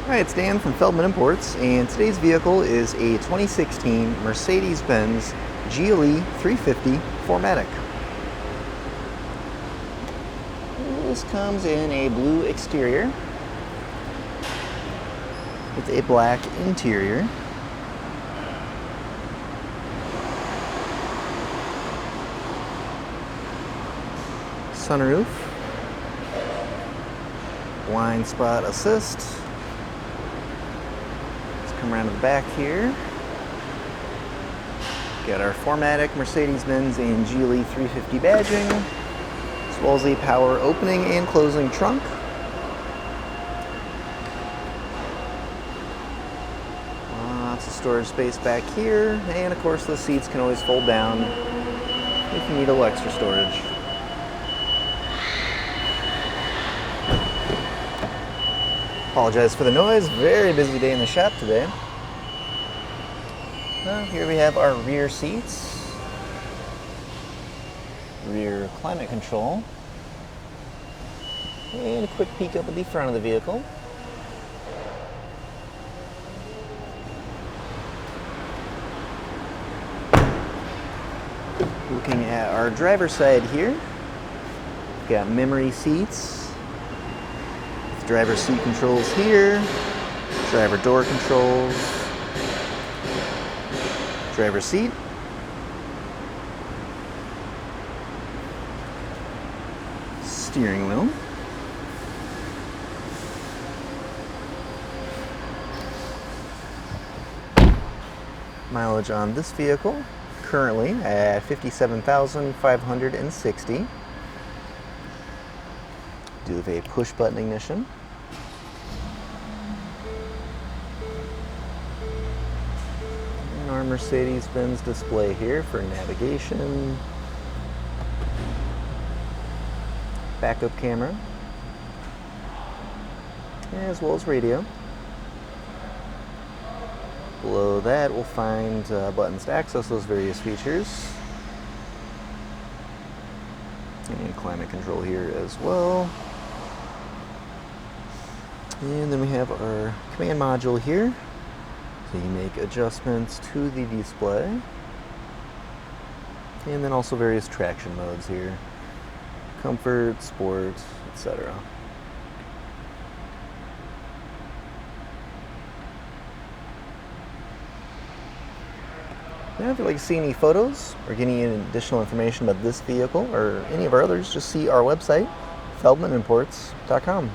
Hi, it's Dan from Feldmann Imports, and today's vehicle is a 2016 Mercedes-Benz GLE 350 4MATIC. This comes in a blue exterior with a black interior. Sunroof, blind spot assist. Come around to the back here. Got our 4MATIC Mercedes-Benz and GLE 350 badging, as well as a power opening and closing trunk. Lots of storage space back here, and of course the seats can always fold down if you need a little extra storage. Apologize for the noise, very busy day in the shop today. Here we have our rear seats, rear climate control, and a quick peek up at the front of the vehicle. Looking at our driver's side here, we've got memory seats. Driver seat controls here, driver door controls, driver seat, steering wheel, mileage on this vehicle currently at 57,560. Do have a push button ignition. And our Mercedes-Benz display here for navigation, backup camera, as well as radio. Below that we'll find buttons to access those various features. And climate control here as well. And then we have our command module here, so you make adjustments to the display. And then also various traction modes here, comfort, sport, etc. Now, if you'd like to see any photos or get any additional information about this vehicle or any of our others, just see our website, feldmanimports.com.